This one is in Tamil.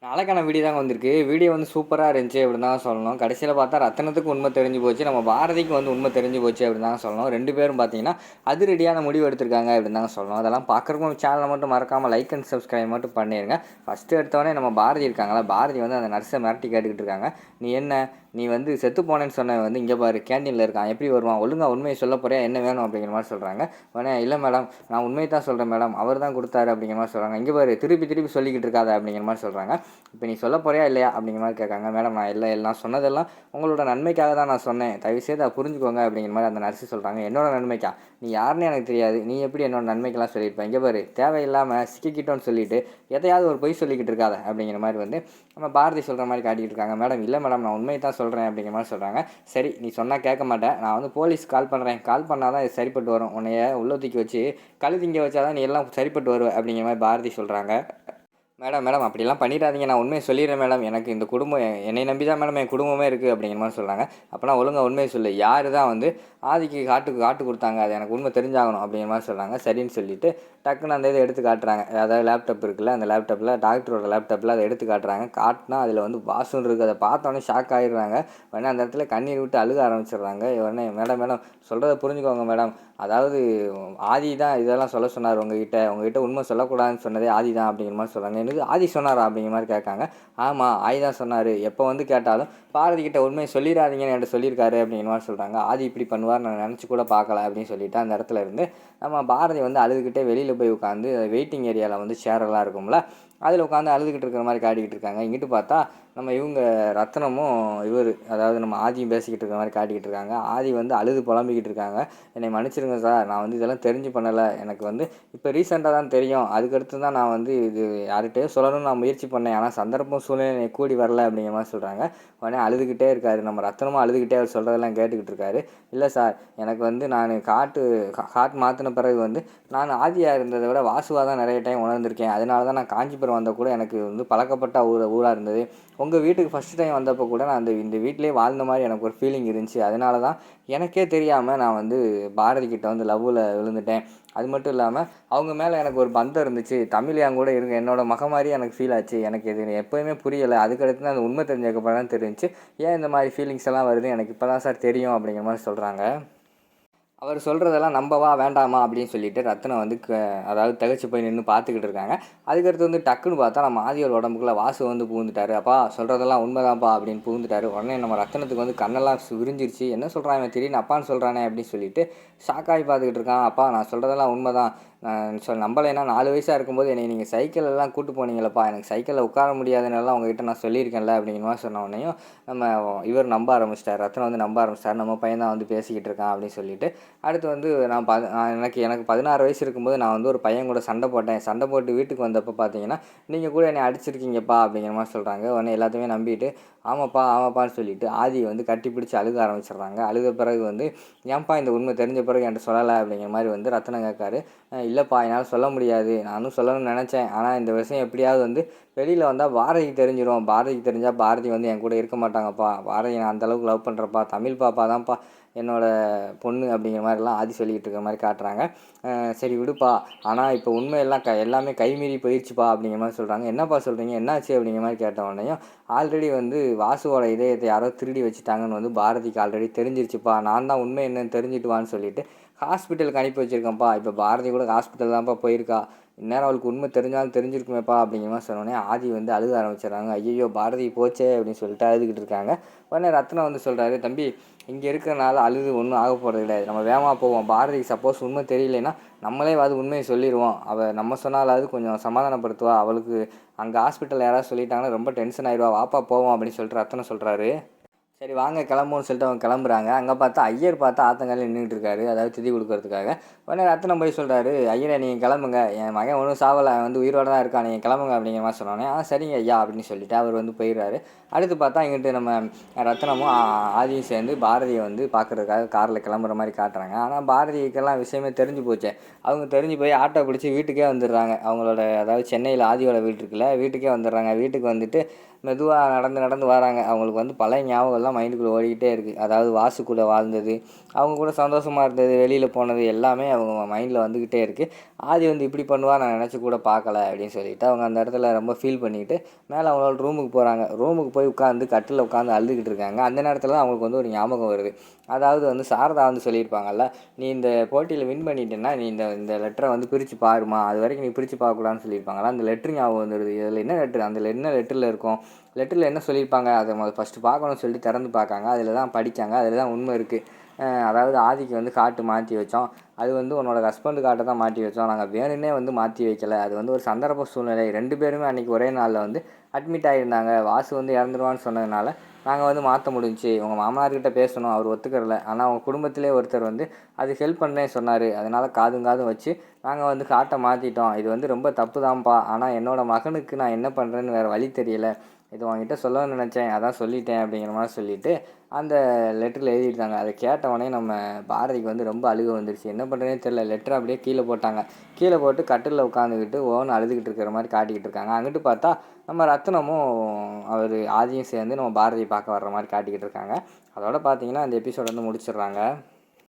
நாளைக்கான வீடியோ தாங்க வந்திருக்கு. வீடியோ வந்து சூப்பரா இருந்துச்சு அப்படின்னு தாங்க சொல்லணும். கடைசியில பார்த்தா ரத்தனத்துக்கு உண்மை தெரிஞ்சு போச்சு. நம்ம பாரதிக்கு வந்து உண்மை தெரிஞ்சு போச்சு அப்படின்னு தாங்க சொல்லணும். 2 பேரும் பார்த்தீங்கன்னா, அதிரடியான முடிவு எடுத்திருக்காங்க அப்படின்னு தாங்க சொல்லணும். அதெல்லாம் பார்க்குறவங்க சேனலை மட்டும் மறக்காம லைக் அண்ட் சப்ஸ்கிரைப் மட்டும் பண்ணிருங்க. ஃபர்ஸ்ட்டு எடுத்தோடனே நம்ம பாரதி இருக்காங்களா, பாரதி வந்து அந்த நர்ஸை மிரட்டி கேட்டுக்கிட்டு இருக்காங்க. "நீ என்ன? நீ வந்து செத்து போனேன்னு சொன்னவன் வந்து இங்கே பாரு கேண்டீனில் இருக்கான். எப்படி வருவான்? ஒழுங்கா உண்மையை சொல்ல போறியா? என்ன வேணும்?" அப்படிங்கிற மாதிரி சொல்கிறாங்க. உடனே "இல்லை மேடம், நான் உண்மையை தான் சொல்கிறேன் மேடம். அவர் தான் கொடுத்தாரு" அப்படிங்கிற மாதிரி சொல்கிறாங்க. "இங்கே பாரு, திருப்பி திருப்பி சொல்லிக்கிட்டு இருக்காத" அப்படிங்கிற மாதிரி சொல்கிறாங்க. இப்போ நீ சொல்ல போறியா இல்லையா அப்படிங்கிற மாதிரி கேட்காங்க. மேடம் நான் இல்லை எல்லாம் சொன்னதெல்லாம் உங்களோட நன்மைக்காக தான் நான் சொன்னேன், தயவுசெய்து அதை புரிஞ்சுக்கோங்க அப்படிங்கிற மாதிரி அந்த நர்ஸு சொல்கிறாங்க. என்னோட நன்மைக்கா? நீ யாருன்னு எனக்கு தெரியாது, நீ எப்படி என்னோட நன்மைக்கெல்லாம் சொல்லியிருப்பேன்? இங்கே பாரு, தேவையில்லாமல் சிக்கிக்கிட்டோன்னு சொல்லிட்டு எதையாவது ஒரு பொய் சொல்லிக்கிட்டு இருக்காத அப்படிங்கிற மாதிரி வந்து நம்ம பாரதி சொல்கிற மாதிரி காட்டிக்கிட்டு இருக்காங்க. மேடம் இல்லை மேடம், நான் உண்மையை தான் சொல்கிறேன் அப்படிங்கிற மாதிரி சொல்கிறாங்க. சரி, நீ சொன்னால் கேட்க மாட்டேன், நான் வந்து போலீஸ் கால் பண்ணுறேன், கால் பண்ணால் தான் இது சரிப்பட்டு வரும், உன்னைய உள்ள தூக்கி வச்சு கழுதிங்க வச்சா தான் நீ எல்லாம் சரிப்பட்டு வருவ அப்படிங்கிற மாதிரி பாரதி சொல்கிறாங்க. மேடம் மேடம் அப்படிலாம் பண்ணிடாதீங்க, நான் உண்மையை சொல்லிடுறேன் மேடம், எனக்கு இந்த குடும்பம் என்னை நம்பி தான் மேடம் என் குடும்பமே இருக்குது அப்படிங்கிற மாதிரி சொல்கிறாங்க. அப்போனா ஒழுங்கா உண்மையை சொல்லு, யார் தான் வந்து ஆதிக்கு காட்டு கொடுத்தாங்க, அது எனக்கு உண்மை தெரிஞ்சாகணும் அப்படிங்கிற மாதிரி சொல்கிறாங்க. சரின்னு சொல்லிவிட்டு டக்குன்னு அந்த இதை எடுத்து காட்டுறாங்க. அதாவது லேப்டாப் இருக்குல்ல, அந்த லேப்டாப்பில் டாக்டரோட லேப்டாப்பில் அதை எடுத்து காட்டுறாங்க. காட்டினா அதில் வந்து வாசுன்னு இருக்குது. அதை பார்த்தோன்னே ஷாக் ஆகிடுறாங்க. உடனே அந்த இடத்துல கண்ணீர் விட்டு அழுக ஆரம்பிச்சிடுறாங்க. உடனே மேடம் மேடம் சொல்கிறத புரிஞ்சுக்கோங்க மேடம், அதாவது ஆதி தான் இதெல்லாம் சொல்ல சொன்னார் உங்ககிட்ட உண்மை சொல்லக்கூடாதுன்னு சொன்னதே ஆதி தான் அப்படிங்கிற மாதிரி சொல்கிறாங்க. எனக்கு ஆதி சொன்னாரா அப்படிங்கிற மாதிரி கேட்காங்க. ஆமாம், ஆதி தான் சொன்னார், எப்போ வந்து கேட்டாலும் பாரதி கிட்ட உண்மையை சொல்லிடாதீங்கன்னு என்கிட்ட சொல்லியிருக்காரு அப்படிங்கிற மாதிரி சொல்கிறாங்க. ஆதி இப்படி பண்ணுவார் நான் நினச்சி கூட பார்க்கல அப்படின்னு சொல்லிட்டு அந்த இடத்துல இருந்து நம்ம பாரதி வந்து அழுதுகிட்டே வெளியில் போய் உட்காந்து வெயிட்டிங் ஏரியாவில் வந்து சேரெல்லாம் இருக்கும்ல, அதில் உட்காந்து அழுதுகிட்டு இருக்கிற மாதிரி காட்டிக்கிட்டு இருக்காங்க. இங்கிட்டு பார்த்தா நம்ம இவங்க ரத்னமும் அதாவது நம்ம ஆதியும் பேசிக்கிட்டு இருக்கிற மாதிரி காட்டிக்கிட்டு இருக்காங்க. ஆதி வந்து அழுது புலம்பிக்கிட்டு இருக்காங்க. என்னை மன்னிச்சிருங்க சார், நான் வந்து இதெல்லாம் தெரிஞ்சு பண்ணலை, எனக்கு வந்து இப்போ ரீசெண்டாக தான் தெரியும், அதுக்கடுத்து தான் நான் வந்து இது யார்கிட்டயோ சொல்லணும்னு நான் முயற்சி பண்ணேன், ஆனால் சந்தர்ப்பம் சூழ்நிலை கூடி வரல அப்படிங்கிற மாதிரி சொல்கிறாங்க. உடனே அழுதுகிட்டே இருக்காரு. நம்ம ரத்னமும் அழுதுகிட்டே அவர் சொல்கிறதெல்லாம் கேட்டுக்கிட்டு இருக்காரு. இல்லை சார், எனக்கு வந்து நான் காட் மாற்றின பிறகு வந்து நான் ஆதியாக இருந்ததை விட வாசுவாக தான் நிறைய டைம் உணர்ந்திருக்கேன். அதனால தான் நான் காஞ்சிபுரம் வந்தால் கூட எனக்கு வந்து பழக்கப்பட்ட ஊராக இருந்தது. உங்கள் வீட்டுக்கு ஃபஸ்ட்டு டைம் வந்தப்போ கூட நான் இந்த வீட்டிலே வாழ்ந்த மாதிரி எனக்கு ஒரு ஃபீலிங் இருந்துச்சு. அதனால தான் எனக்கே தெரியாமல் நான் வந்து பாரதி கிட்ட வந்து லவ்வில் விழுந்துட்டேன். அது மட்டும் இல்லாமல் அவங்க மேலே எனக்கு ஒரு பந்தம் இருந்துச்சு. தமிழ் என் கூட இருங்க, என்னோட மக மாதிரி எனக்கு ஃபீல் ஆச்சு. எனக்கு இது எப்போயுமே புரியலை. அதுக்கடுத்து தான் அந்த உண்மை தெரிஞ்சதுக்கப்புறம் தான் தெரிஞ்சுச்சு ஏன் இந்த மாதிரி ஃபீலிங்ஸ் எல்லாம் வருது, எனக்கு இப்போ தான் சார் தெரியும் அப்படிங்கிற மாதிரி சொல்கிறாங்க. அவர் சொல்கிறதெல்லாம் நம்பவா வேண்டாமா அப்படின்னு சொல்லிட்டு ரத்னம் வந்து அதாவது திகைச்சு போய் நின்று பார்த்துக்கிட்டு இருக்காங்க. அதுக்கடுத்து வந்து டக்குன்னு பார்த்தா நம்ம ஆதியோட உடம்புக்குள்ளே வாசு வந்து புகுந்துட்டாரு. அப்பா சொல்கிறதெல்லாம் உண்மைதான்ப்பா அப்படின்னு புகுந்துட்டாரு. உடனே நம்ம ரத்னத்துக்கு வந்து கண்ணெல்லாம் விரிஞ்சிருச்சு. என்ன சொல்கிறான் இவன், திடீர்னு அப்பான்னு சொல்கிறானே அப்படின்னு சொல்லிட்டு ஷாக்காகி பார்த்துக்கிட்டு இருக்கான். அப்பா நான் சொல்கிறதெல்லாம் உண்மை தான், நான் நம்பலைன்னா 4 வயசாக இருக்கும்போது என்னை நீங்கள் சைக்கிளெல்லாம் கூட்டு போனீங்களப்பா, எனக்கு சைக்கிளில் உட்கார முடியாதுன்னெல்லாம் உங்ககிட்ட நான் சொல்லியிருக்கேன்ல அப்படிங்கிற மாதிரி சொன்ன உடனேயும் நம்ம இவர் நம்ப ஆரம்பிச்சிட்டார். ரத்னம் வந்து நம்ப ஆரம்பிச்சிட்டார். நம்ம பையன் தான் வந்து பேசிக்கிட்டு இருக்கான் அப்படின்னு சொல்லிட்டு. அடுத்து வந்து எனக்கு 16 வயசு இருக்கும்போது நான் வந்து ஒரு பையன் கூட சண்டை போட்டேன். சண்டை போட்டு வீட்டுக்கு வந்தப்போ பார்த்தீங்கன்னா நீங்கள் கூட என்னை அடிச்சிருக்கீங்கப்பா அப்படிங்கிற மாதிரி சொல்கிறாங்க. உடனே எல்லாத்தையுமே நம்பிட்டு ஆமாப்பான்னு சொல்லிட்டு ஆதியை வந்து கட்டி பிடிச்சி அழுக ஆரம்பிச்சிடுறாங்க. அழுத பிறகு வந்து ஏன்ப்பா இந்த உண்மை தெரிஞ்ச பிறகு என்கிட்ட சொல்லலை அப்படிங்கிற மாதிரி வந்து ரத்னம் கேட்காரு. இல்லைப்பா, என்னால் சொல்ல முடியாது, நானும் சொல்லணும்னு நினச்சேன், ஆனால் இந்த விஷயம் எப்படியாவது வந்து வெளியில் வந்தால் பாரதிக்கு தெரிஞ்சிடும், பாரதிக்கு தெரிஞ்சால் பாரதி வந்து என் கூட இருக்க மாட்டாங்கப்பா, பாரதி நான் அந்தளவுக்கு லவ் பண்ணுறப்பா, தமிழ் பாப்பா தான்ப்பா என்னோடய பொண்ணு அப்படிங்கிற மாதிரிலாம் ஆதி சொல்லிக்கிட்டு இருக்கிற மாதிரி காட்டுறாங்க. சரி விடுப்பா, ஆனால் இப்போ உண்மையெல்லாம் எல்லாமே கைமீறி போயிடுச்சுப்பா அப்படிங்கிற மாதிரி சொல்கிறாங்க. என்னப்பா சொல்கிறீங்க, என்னாச்சு அப்படிங்கிற மாதிரி கேட்ட உடனேயும் ஆல்ரெடி வந்து வாசுவோட இதயத்தை யாரோ திருடி வச்சுட்டாங்கன்னு வந்து பாரதிக்கு ஆல்ரெடி தெரிஞ்சிருச்சுப்பா, நான் தான் உண்மை என்னன்னு தெரிஞ்சுட்டு வான்னு சொல்லிட்டு ஹாஸ்பிட்டலுக்கு அனுப்பி வச்சுருக்கேன்ப்பா. இப்போ பாரதி கூட ஹாஸ்பிட்டல் தான்ப்பா போயிருக்கா, இந்நேரம் அவளுக்கு உண்மை தெரிஞ்சாலும் தெரிஞ்சிருக்குமேப்பா அப்படிங்கிற மாதிரி சொன்னோடனே ஆதி வந்து அழுக ஆரம்பிச்சிடுறாங்க. ஐயோ பாரதி போச்சே அப்படின்னு சொல்லிட்டு அழுதுகிட்டு இருக்காங்க. உடனே ரத்னம் வந்து சொல்கிறாரு, தம்பி இங்கே இருக்கிறனால அழுது ஒன்றும் ஆக போகிறது கிடையாது, நம்ம வேகமாக போவோம், பாரதிக்கு சப்போஸ் உண்மை தெரியலைன்னா நம்மளே உண்மையை சொல்லிடுவோம், அவள் நம்ம சொன்னாலாவது கொஞ்சம் சமாதானப்படுத்துவா, அவளுக்கு அங்கே ஹாஸ்பிட்டல் யாராவது சொல்லிட்டாங்கன்னா ரொம்ப டென்ஷன் ஆயிடுவா, வாப்பா போவோம் அப்படின்னு சொல்லிட்டு ரத்னம் சொல்கிறாரு. சரி வாங்க கிளம்புவோன்னு சொல்லிட்டு அவங்க கிளம்புறாங்க. அங்கே பார்த்தா ஐயர் பார்த்தா ஆத்தங்காலில் நின்றுட்டு இருக்காரு, அதாவது திதி கொடுக்கறதுக்காக. உடனே ரத்னம் போய் சொல்கிறாரு, ஐயரை நீங்கள் கிளம்புங்க, என் மகன் ஒன்றும் சாவலை, வந்து உயிரோடு தான் இருக்கான், நீங்கள் கிளம்புங்க அப்படிங்கிற மாதிரி சொன்னோன்னே சரிங்க ஐயா அப்படின்னு சொல்லிட்டு அவர் வந்து போயிடுறாரு. அடுத்து பார்த்தா இங்கிட்டு நம்ம ரத்னமும் ஆதியும் சேர்ந்து பாரதியை வந்து பார்க்குறதுக்காக காரில் கிளம்புற மாதிரி காட்டுறாங்க. ஆனால் பாரதிக்கெல்லாம் விஷயமே தெரிஞ்சு போச்சு. அவங்க தெரிஞ்சு போய் ஆட்டோ பிடிச்சி வீட்டுக்கே வந்துடுறாங்க. அவங்களோட அதாவது சென்னையில் ஆதியோட வீட்டு இருக்குல்ல, வீட்டுக்கே வந்துடுறாங்க. வீட்டுக்கு வந்துட்டு மெதுவாக நடந்து வராங்க. அவங்களுக்கு வந்து பழைய ஞாபகம்லாம் அதெல்லாம் மைண்டுக்குள்ளே ஓடிக்கிட்டே இருக்குது. அதாவது வாசு கூட வாழ்ந்தது, அவங்க கூட சந்தோஷமாக இருந்தது, வெளியில் போனது எல்லாமே அவங்க மைண்டில் வந்துக்கிட்டே இருக்குது. ஆதி வந்து இப்படி பண்ணுவா நான் நினச்சி கூட பார்க்கல அப்படின்னு சொல்லிட்டு அவங்க அந்த இடத்துல ரொம்ப ஃபீல் பண்ணிவிட்டு மேலே அவங்களோட ரூமுக்கு போகிறாங்க. ரூமுக்கு போய் உட்காந்து கட்டில் உட்காந்து அழுதுகிட்டு இருக்காங்க. அந்த நேரத்தில் தான் அவங்களுக்கு வந்து ஒரு ஞாபகம் வருது. அதாவது வந்து சாரதா வந்து சொல்லியிருப்பாங்கல்ல, நீ இந்த போட்டியில் வின் பண்ணிட்டேன்னா நீ இந்த இந்த லெட்டரை வந்து பிரித்து பாருமா, அது வரைக்கும் நீ பிரித்து பார்க்கக்கூடாதுன்னு சொல்லியிருப்பாங்களா. அந்த லெட்ரு ஞாபகம் வந்துடுது. இதில் என்ன லெட்ரு, அந்த என்ன லெட்டரில் இருக்கும், லெட்டரில் என்ன சொல்லியிருப்பாங்க, அதை ஃபஸ்ட்டு பார்க்கணும்னு சொல்லிட்டு திறந்து பார்க்காங்க. அதில் தான் படித்தாங்க. அதில் தான் உண்மை இருக்குது. அதாவது ஆதிக்கு வந்து காட்டு மாற்றி வச்சோம், அது வந்து உன்னோட ஹஸ்பண்டு காட்டை தான் மாட்டி வச்சோம், நாங்கள் வேணுன்னே வந்து மாற்றி வைக்கல, அது வந்து ஒரு சந்தர்ப்ப சூழ்நிலை. 2 பேருமே அன்றைக்கி ஒரே நாளில் வந்து அட்மிட் ஆகியிருந்தாங்க. வாசு வந்து இறந்துருவான்னு சொன்னதுனால நாங்கள் வந்து மாற்ற முடிஞ்சிச்சு. உங்கள் மாமனார்கிட்ட பேசணும், அவர் ஒத்துக்கிறல. ஆனால் அவங்க குடும்பத்திலே ஒருத்தர் வந்து அது ஹெல்ப் பண்ணேன்னு சொன்னார். அதனால் காதும் வச்சு நாங்கள் வந்து காட்டை மாற்றிட்டோம். இது வந்து ரொம்ப தப்பு தான்ப்பா. ஆனால் என்னோடய மகனுக்கு நான் என்ன பண்ணுறேன்னு வேறு வழி தெரியலை. இது உங்ககிட்ட சொல்லணும்னு நினச்சேன், அதான் சொல்லிட்டேன் அப்படிங்கிற மாதிரி சொல்லிவிட்டு அந்த லெட்டரில் எழுதியிருந்தாங்க. அதை கேட்டவொடனே நம்ம பாரதிக்கு வந்து ரொம்ப அழுக வந்துருச்சு. என்ன பண்ணுறதுனே தெரியல. லெட்டரை அப்படியே கீழே போட்டாங்க. கீழே போட்டு கட்டிலில் உட்காந்துக்கிட்டு ஓன்னு அழுதுகிட்டு இருக்கிற மாதிரி காட்டிக்கிட்டு இருக்காங்க. அங்கிட்டு பார்த்தா நம்ம ரத்னமும் அவர் ஆதியும் சேர்ந்து நம்ம பாரதியை பார்க்க வர்ற மாதிரி காட்டிக்கிட்டு இருக்காங்க. அதோட பார்த்தீங்கன்னா அந்த எபிசோட் வந்து முடிச்சிடுறாங்க.